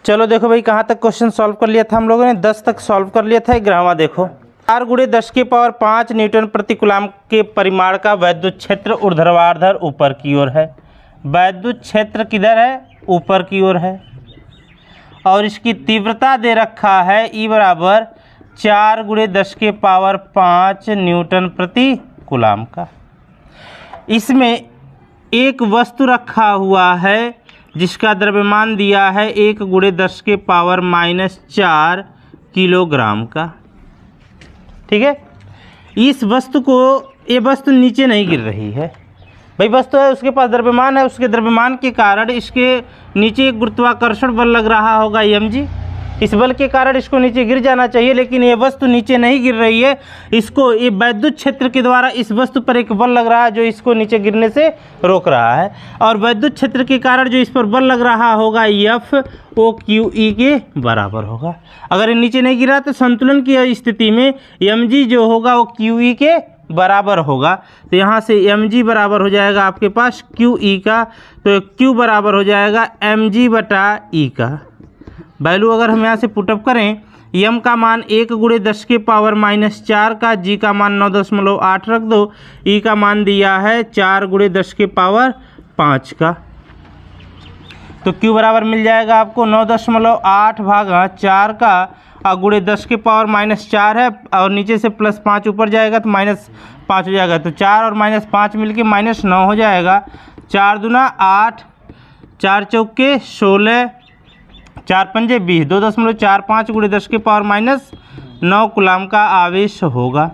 चलो देखो भाई, कहाँ तक क्वेश्चन सॉल्व कर लिया था हम लोगों ने, 10 तक सॉल्व कर लिया था। ग्रामा देखो, 4 × 10⁵ न्यूटन प्रति कूलाम के परिमाण का वैद्युत क्षेत्र ऊर्ध्वाधर ऊपर की ओर है। वैद्युत क्षेत्र किधर है? ऊपर की ओर है। और इसकी तीव्रता दे रखा है E बराबर 4 × 10⁵ न्यूटन प्रति कूलाम का। इसमें एक वस्तु रखा हुआ है जिसका द्रव्यमान दिया है 1 × 10⁻⁻4 किलोग्राम का। ठीक है, इस वस्तु को, ये वस्तु नीचे नहीं गिर रही है भाई, वस्तु है उसके पास द्रव्यमान है, उसके द्रव्यमान के कारण इसके नीचे एक गुरुत्वाकर्षण बल लग रहा होगा mg। इस बल के कारण इसको नीचे गिर जाना चाहिए, लेकिन ये वस्तु नीचे नहीं गिर रही है। इसको ये वैद्युत क्षेत्र के द्वारा इस वस्तु पर एक बल लग रहा है जो इसको नीचे गिरने से रोक रहा है। और वैद्युत क्षेत्र के कारण जो इस पर बल लग रहा होगा F वो QE के बराबर होगा। अगर ये नीचे नहीं गिरा तो संतुलन की स्थिति में mg जो होगा वो QE के बराबर होगा। तो यहाँ से mg बराबर हो जाएगा आपके पास QE का, तो Q बराबर हो जाएगा mg/E का। वैल्यू अगर हम यहाँ से पुटअप करें, m का मान 1 × 10⁻⁻4 का, g का मान 9.8 रख दो, E का मान दिया है 4 × 10⁵ का। तो Q बराबर मिल जाएगा आपको 9.8/4 का, और गुणे 10⁻⁻4 है, और नीचे से +5 ऊपर जाएगा तो -5 हो जाएगा। तो 4 और -5 मिलके -9 हो जाएगा। 4 दूना 8, 4 चौके 16, 4 पंजे 20, 2.45 × 10⁻⁻9 कूलाम का आवेश होगा।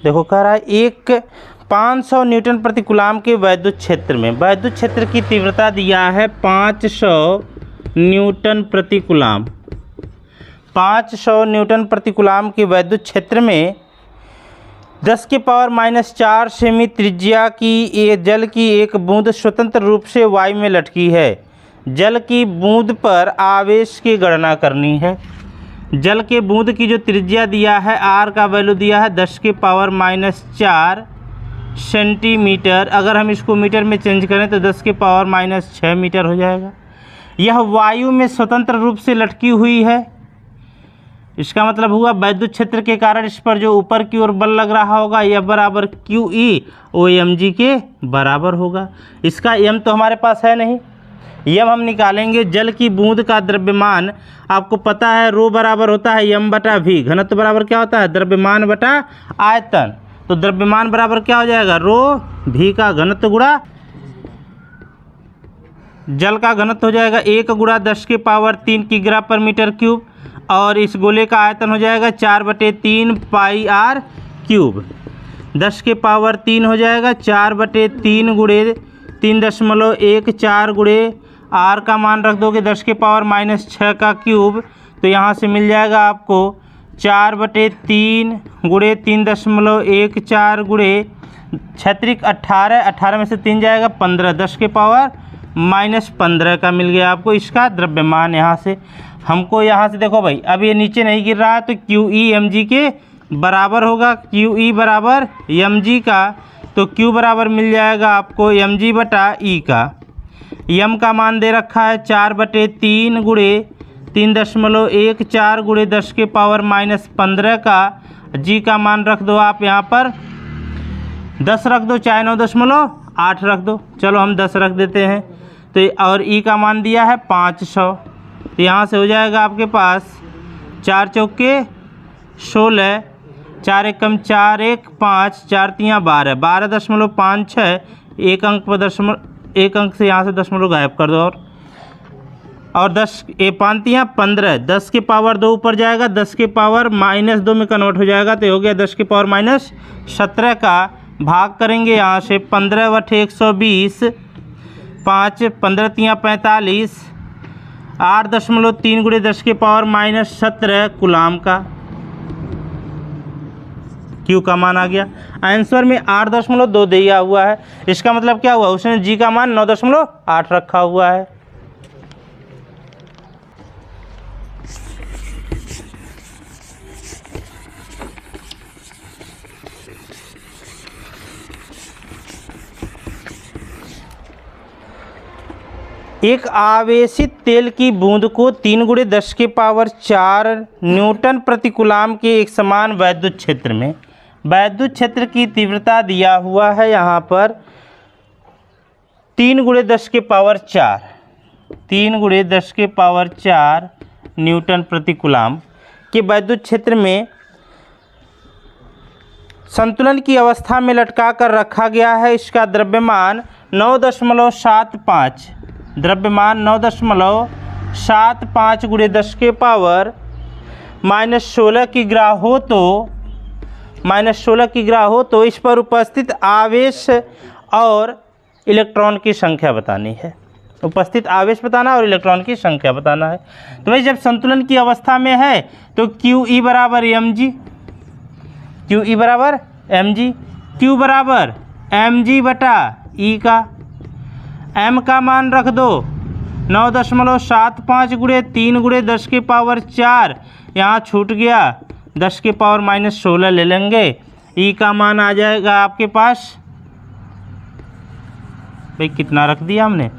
देखो कह रहा है एक 500 न्यूटन प्रति कूलाम के वैद्युत क्षेत्र में, वैद्युत क्षेत्र की तीव्रता दिया है 500 न्यूटन प्रति कूलाम। 500 न्यूटन प्रति कूलाम के वैद्युत क्षेत्र में 10⁻⁻4 सेमी त्रिज्या की ये जल की एक बूंद स्वतंत्र रूप से वायु में लटकी है। जल की बूंद पर आवेश की गणना करनी है। जल के बूंद की जो त्रिज्या दिया है R का वैल्यू दिया है 10⁻⁻4 सेंटीमीटर। अगर हम इसको मीटर में चेंज करें तो 10⁻⁻6 मीटर हो जाएगा। यह वायु में स्वतंत्र रूप से लटकी हुई है। इसका मतलब हुआ वैद्युत क्षेत्र के कारण इस पर जो ऊपर की ओर बल लग रहा होगा यह बराबर QE ओ mg के बराबर होगा। इसका m तो हमारे पास है नहीं, यम हम निकालेंगे। जल की बूंद का द्रव्यमान आपको पता है रो बराबर होता है m/v। घनत्व बराबर क्या होता है? द्रव्यमान बटा आयतन। तो द्रव्यमान बराबर क्या हो जाएगा? रो v का घनत्व गुणा जल का घनत्व हो जाएगा 1 × 10⁻3 किग्रा/मीटर³। और इस गोले का आयतन हो जाएगा 4/3 πr³। 10⁻3 हो जाएगा 4/3 × 3.14 × R का मान रख दोगे 10⁻⁻6 का क्यूब। तो यहाँ से मिल जाएगा आपको 4/3 × 3.14 × क्षत्रिक 18, 18 में से 3 जाएगा 15, 10⁻⁻15 का मिल गया आपको इसका द्रव्यमान। यहाँ से हमको यहाँ से देखो भाई, अब ये नीचे नहीं गिर रहा है तो QE mg के बराबर होगा। QE बराबर mg का, तो Q बराबर मिल जाएगा आपको mg/E का। m का मान दे रखा है 4/3 × 3.14 × 10⁻⁻15 का। g का मान रख दो आप यहाँ पर 10 रख दो, चाहे 9.8 रख दो। चलो हम 10 रख देते हैं। तो और E का मान दिया है 500। तो यहाँ से हो जाएगा आपके पास 4 चौके 16, 4 एकम 4 1 5, 4 तियाँ 12, 12.56। एक अंक पर एक अंक से यहाँ से दशमलव गायब कर दो। और 10 5 तियाँ 15, 10⁻2 ऊपर जाएगा 10⁻−2 में कन्वर्ट हो जाएगा। तो हो गया 10⁻17 का। भाग करेंगे यहाँ से 15/120, 5 15 तियाँ 45, 8.3 × 10⁻17 कूलाम का Q का मान आ गया। आंसर में 8.2 दिया हुआ है। इसका मतलब क्या हुआ? उसने G का मान 9.8 रखा हुआ है। एक आवेशित तेल की बूंद को 3 × 10⁴ न्यूटन प्रति कूलाम के एक समान वैद्युत क्षेत्र में, वैद्युत क्षेत्र की तीव्रता दिया हुआ है यहाँ पर 3 × 10⁴, 3 × 10⁴ न्यूटन प्रति कूलाम के वैद्युत क्षेत्र में संतुलन की अवस्था में लटका कर रखा गया है। इसका द्रव्यमान 9.75, द्रव्यमान 9.75 × 10⁻⁻16 किग्रा हो तो इस पर उपस्थित आवेश और इलेक्ट्रॉन की संख्या बतानी है। उपस्थित आवेश बताना और इलेक्ट्रॉन की संख्या बताना है। तो भाई जब संतुलन की अवस्था में है तो QE बराबर mg, QE बराबर mg, Q बराबर mg बटा E का, m का मान रख दो 9.75 × 3 × 10⁻⁴, यहाँ छूट गया 10⁻⁻16 ले लेंगे। E का मान आ जाएगा आपके पास, भाई कितना रख दिया हमने,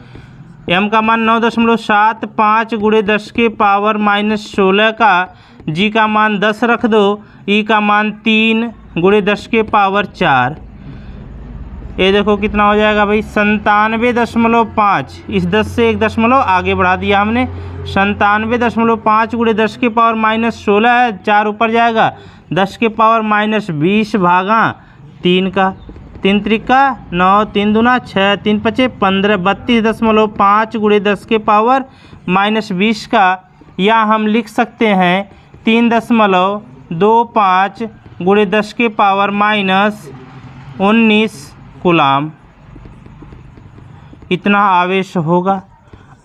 m का मान 9.75 × 10⁻⁻16 का, G का मान 10 रख दो, E का मान 3 × 10⁻⁴। ये देखो कितना हो जाएगा भाई 97.5, इस 10 से 1 दशमलव आगे बढ़ा दिया हमने, 97.5 × 10⁻⁻16 है, 4 ऊपर जाएगा 10⁻⁻20 भागा 3 का, 3 त्रिका 9, 3 दूना 6, 3 पचे 15, 32.5 × 10⁻⁻20 का, या हम लिख सकते हैं 3.25 × 10⁻⁻19 कूलाम, इतना आवेश होगा।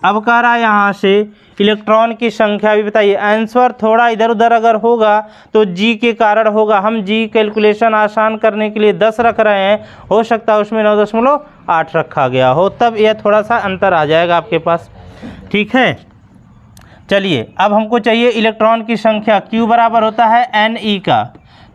अब कह रहा है यहाँ से इलेक्ट्रॉन की संख्या भी बताइए। आंसर थोड़ा इधर उधर अगर होगा तो जी के कारण होगा, हम जी कैलकुलेशन आसान करने के लिए 10 रख रहे हैं, हो सकता है उसमें 9.8 रखा गया हो, तब यह थोड़ा सा अंतर आ जाएगा आपके पास। ठीक है, चलिए अब हमको चाहिए इलेक्ट्रॉन की संख्या। Q बराबर होता है Ne का,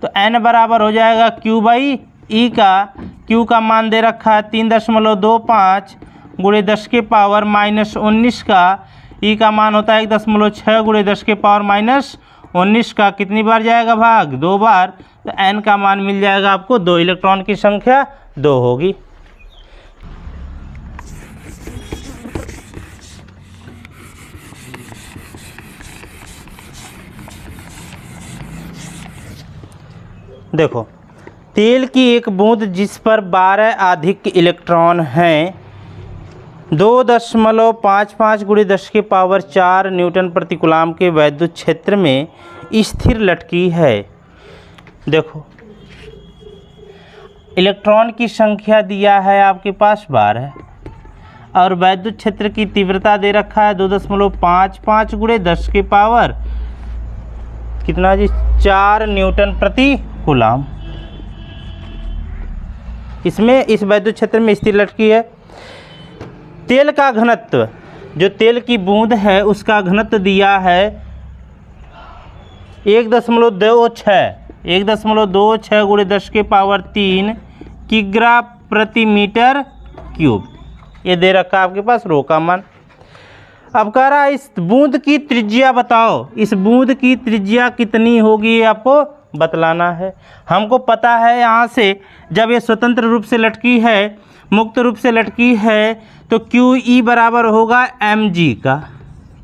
तो N बराबर हो जाएगा Q/E का। Q का मान दे रखा है 3.25 × 10⁻⁻19 का, E का मान होता है 1.6 × 10⁻⁻19 का। कितनी बार जाएगा भाग? 2 बार, तो N का मान मिल जाएगा आपको 2, इलेक्ट्रॉन की संख्या 2 होगी। देखो, तेल की एक बूंद जिस पर 12 अधिक इलेक्ट्रॉन हैं 2.55 × 10⁻⁴ न्यूटन प्रति कूलाम के वैद्युत क्षेत्र में स्थिर लटकी है। देखो, इलेक्ट्रॉन की संख्या दिया है आपके पास 12 और वैद्युत क्षेत्र की तीव्रता दे रखा है 2.55 × 10⁻⁻ कितना जी 4 न्यूटन प्रति कूलाम। इसमें इस वैद्युत क्षेत्र में स्थिर लटकी है। तेल का घनत्व, जो तेल की बूंद है उसका घनत्व दिया है 1.26 × 10⁻³ किग्रा प्रति मीटर क्यूब, ये दे रखा है आपके पास रो का मान। अब कह रहा है इस बूंद की त्रिज्या बताओ, इस बूंद की त्रिज्या कितनी होगी आपको बतलाना है। हमको पता है यहाँ से जब ये स्वतंत्र रूप से लटकी है, मुक्त रूप से लटकी है, तो QE बराबर होगा mg का,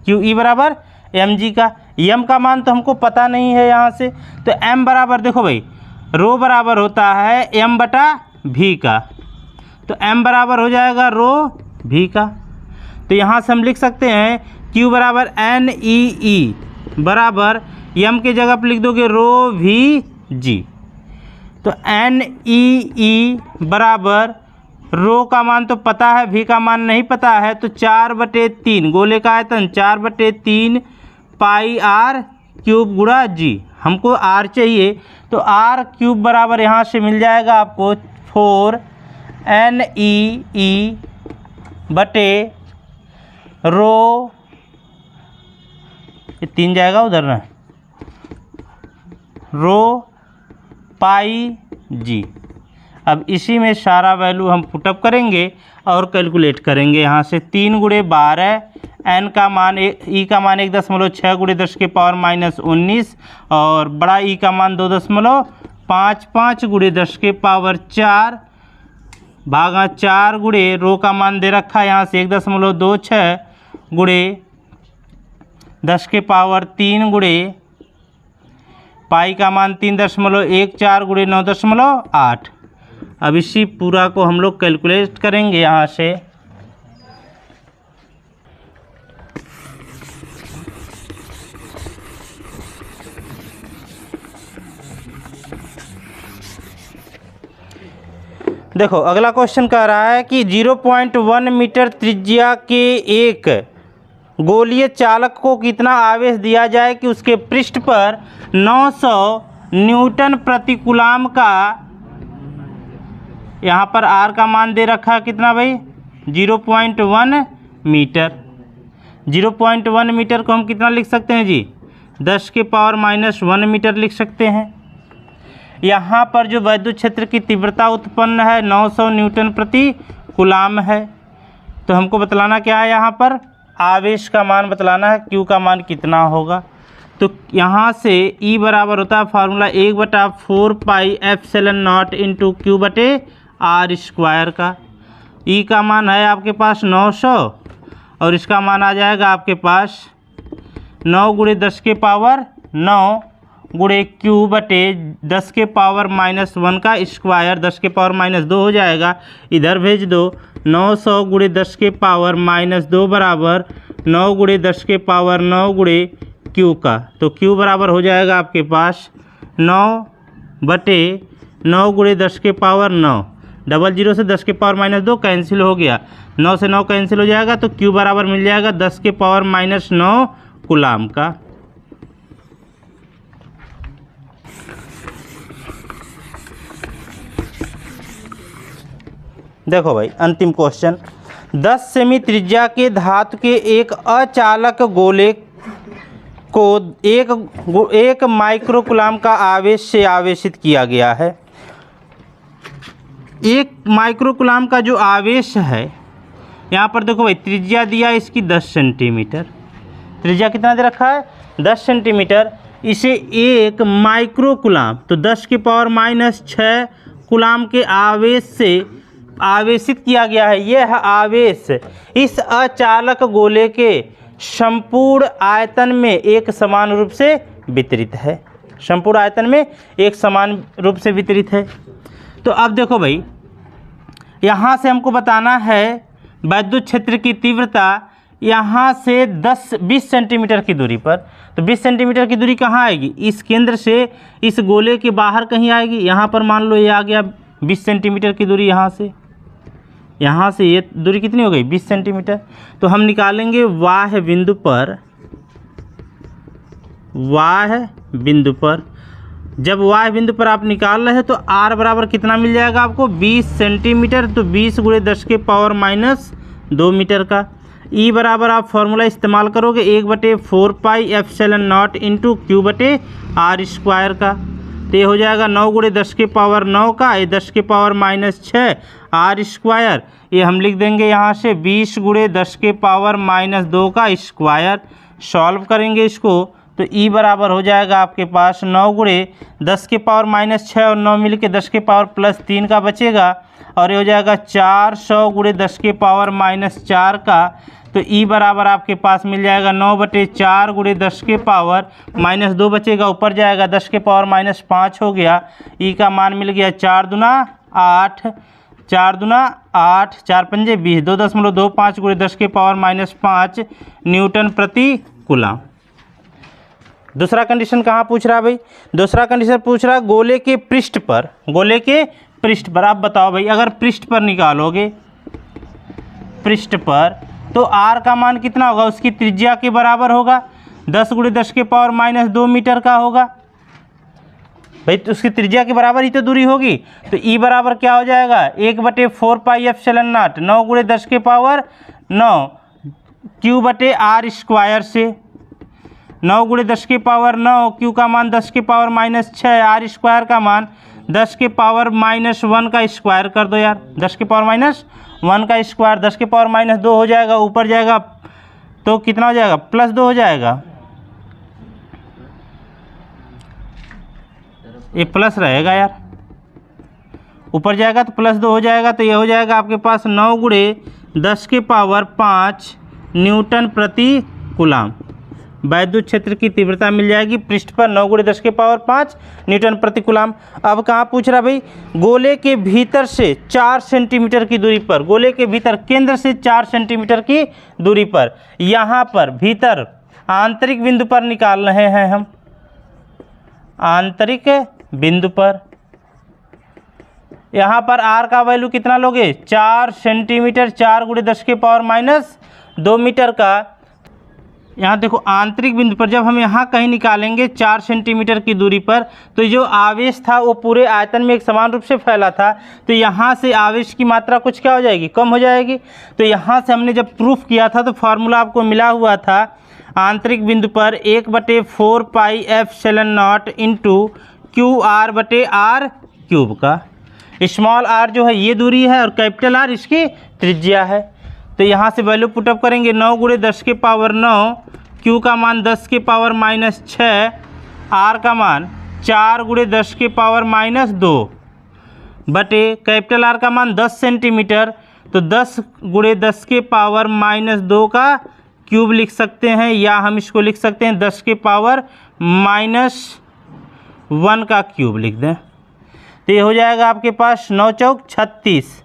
QE बराबर mg का। m का मान तो हमको पता नहीं है यहाँ से, तो m बराबर देखो भाई रो बराबर होता है m/v का, तो m बराबर हो जाएगा रो v का। तो यहाँ से हम लिख सकते हैं Q बराबर NEE बराबर m के जगह पर लिख दोगे रो VG, तो NEE बराबर रो का मान तो पता है, V का मान नहीं पता है, तो 4/3 गोले का आयतन 4/3 πr³ गुणा G, हमको R चाहिए, तो R³ बराबर यहाँ से मिल जाएगा आपको 4 NEE बटे रो, ये 3 जाएगा उधर ना, रो पाई G। अब इसी में सारा वैल्यू हम पुटअप करेंगे और कैलकुलेट करेंगे। यहाँ से 3 × 12, n का मान ई का मान 1.6 × 10 के पावर -19 और बड़ा ई का मान 2.55 × 10 के पावर 4 भागा 4 × रो का मान दे रखा है यहाँ से 1.26 × 10 के पावर 3 × पाई का मान 3.14 × 9.8। अब इसी पूरा को हम लोग कैलकुलेट करेंगे यहाँ से। देखो अगला क्वेश्चन कह रहा है कि 0.1 मीटर त्रिज्या के एक गोलीय चालक को कितना आवेश दिया जाए कि उसके पृष्ठ पर 900 न्यूटन प्रति कूलाम का, यहाँ पर आर का मान दे रखा है कितना भाई 0.1 मीटर। 0.1 मीटर को हम कितना लिख सकते हैं जी 10 के पावर -1 मीटर लिख सकते हैं। यहाँ पर जो वैद्युत क्षेत्र की तीव्रता उत्पन्न है 900 न्यूटन प्रति कूलाम है। तो हमको बतलाना क्या है, यहाँ पर आवेश का मान बतलाना है, क्यू का मान कितना होगा। तो यहाँ से E बराबर होता है फार्मूला 1/4 पाई एप्सिलॉन0 इंटू Q बटे R स्क्वायर का। E का मान है आपके पास 900 और इसका मान आ जाएगा आपके पास 9 × 10 के पावर 9 × Q बटे 10 के पावर -1 का स्क्वायर, 10 के पावर -2 हो जाएगा, इधर भेज दो। 900 × 10 के पावर -2 बराबर 9 × 10 के पावर 9 × Q का। तो Q बराबर हो जाएगा आपके पास 9 बटे 9 × 10 के पावर 9, 00 से 10 के पावर -2 कैंसिल हो गया, 9 से 9 कैंसिल हो जाएगा, तो Q बराबर मिल जाएगा 10 के पावर -9 कूलाम का। देखो भाई अंतिम क्वेश्चन, 10 सेमी त्रिज्या के धातु के एक अचालक गोले को एक माइक्रो कूलाम का आवेश से आवेशित किया गया है। एक माइक्रो कूलाम का जो आवेश है, यहाँ पर देखो भाई त्रिज्या दिया इसकी 10 सेंटीमीटर, त्रिज्या कितना दे रखा है 10 सेंटीमीटर, इसे एक माइक्रो कूलाम तो 10 के पावर -6 कूलाम के आवेश से आवेशित किया गया है। यह आवेश इस अचालक गोले के संपूर्ण आयतन में एक समान रूप से वितरित है, संपूर्ण आयतन में एक समान रूप से वितरित है। तो अब देखो भाई यहाँ से हमको बताना है वैद्युत क्षेत्र की तीव्रता यहाँ से 20 सेंटीमीटर की दूरी पर। तो 20 सेंटीमीटर की दूरी कहाँ आएगी, इस केंद्र से इस गोले के बाहर कहीं आएगी। यहाँ पर मान लो ये आ गया 20 सेंटीमीटर की दूरी, यहाँ से ये दूरी कितनी हो गई 20 सेंटीमीटर। तो हम निकालेंगे वाह्य बिंदु पर, जब वाह्य बिंदु पर आप निकाल रहे हैं तो R बराबर कितना मिल जाएगा आपको 20 सेंटीमीटर, तो 20 × 10 के पावर -2 मीटर का। E बराबर आप फॉर्मूला इस्तेमाल करोगे 1/4 पाई एप्सिलॉन0 इंटू Q बटे R स्क्वायर का। तो ये हो जाएगा 9 × 10 के पावर 9 का, ये 10 के पावर -6 R स्क्वायर, ये हम लिख देंगे यहाँ से 20 × 10 के पावर -2 का स्क्वायर। सॉल्व करेंगे इसको तो E बराबर हो जाएगा आपके पास 9 × 10 के पावर -6 और 9 मिल के 10 के पावर +3 का बचेगा, और ये हो जाएगा 400 × 10 के पावर -4 का। तो E बराबर आपके पास मिल जाएगा 9/4 × 10 के पावर -2 बचेगा, ऊपर जाएगा 10 के पावर -5 हो गया। E का मान मिल गया 4 दूना 8, 4 दूना 8, 4 पंजे 20, 2.25 × 10 के पावर -5 न्यूटन प्रति कूलाम। दूसरा कंडीशन कहाँ पूछ रहा है भाई, दूसरा कंडीशन पूछ रहा है गोले के पृष्ठ पर। आप बताओ भाई अगर पृष्ठ पर निकालोगे, पृष्ठ पर तो R का मान कितना होगा, उसकी त्रिज्या के बराबर होगा, 10 × 10 के पावर -2 मीटर का होगा भाई, तो उसकी त्रिज्या के बराबर ही तो दूरी होगी। तो E बराबर क्या हो जाएगा 1/4 पाई एप्सिलॉन0, 9 × 10 के पावर 9 Q बटे R स्क्वायर से, 9 × 10 के पावर 9, Q का मान 10 के पावर -6, R स्क्वायर का मान 10 के पावर -1 का स्क्वायर कर दो यार, 10 के पावर -1 का स्क्वायर 10 के पावर -2 हो जाएगा, ऊपर जाएगा तो कितना हो जाएगा, +2 हो जाएगा, ये प्लस रहेगा यार, ऊपर जाएगा तो +2 हो जाएगा। तो ये हो जाएगा आपके पास 9 × 10 के पावर 5 न्यूटन प्रति कूलाम वैद्युत क्षेत्र की तीव्रता मिल जाएगी पृष्ठ पर 9 × 10 के पावर 5 न्यूटन प्रति कूलाम। अब कहाँ पूछ रहा भाई, गोले के भीतर से 4 सेंटीमीटर की दूरी पर, गोले के भीतर केंद्र से 4 सेंटीमीटर की दूरी पर, यहाँ पर भीतर आंतरिक बिंदु पर निकाल रहे हैं हम, आंतरिक बिंदु पर यहाँ पर r का वैल्यू कितना लोगे, 4 सेंटीमीटर, 4 × 10 के पावर -2 मीटर का। यहाँ देखो आंतरिक बिंदु पर जब हम यहाँ कहीं निकालेंगे 4 सेंटीमीटर की दूरी पर, तो जो आवेश था वो पूरे आयतन में एक समान रूप से फैला था, तो यहाँ से आवेश की मात्रा कुछ क्या हो जाएगी, कम हो जाएगी। तो यहाँ से हमने जब प्रूफ किया था तो फार्मूला आपको मिला हुआ था आंतरिक बिंदु पर 1/4 पाई ε0 × QR/r³ का। स्मॉल r जो है ये दूरी है और कैपिटल R इसकी त्रिज्या है। तो यहाँ से वैल्यू पुटअप करेंगे 9 × 10 के पावर 9, Q का मान 10 के पावर -6, R का मान 4 × 10 के पावर -2 बटे कैपिटल R का मान 10 सेंटीमीटर, तो 10 × 10 के पावर -2 का क्यूब लिख सकते हैं, या हम इसको लिख सकते हैं 10 के पावर -1 का क्यूब लिख दें। तो ये हो जाएगा आपके पास 9 चौक 36,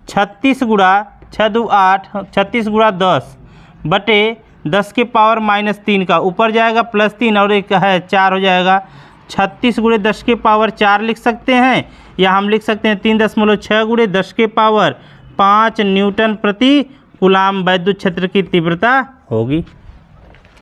36 × 6 2 8, 36 × 10 बटे 10 के पावर -3 का, ऊपर जाएगा +3 और एक है 4 हो जाएगा, 36 × 10 के पावर 4 लिख सकते हैं, या हम लिख सकते हैं 3.6 × 10 के पावर 5 न्यूटन प्रति कूलाम वैद्युत क्षेत्र की तीव्रता होगी।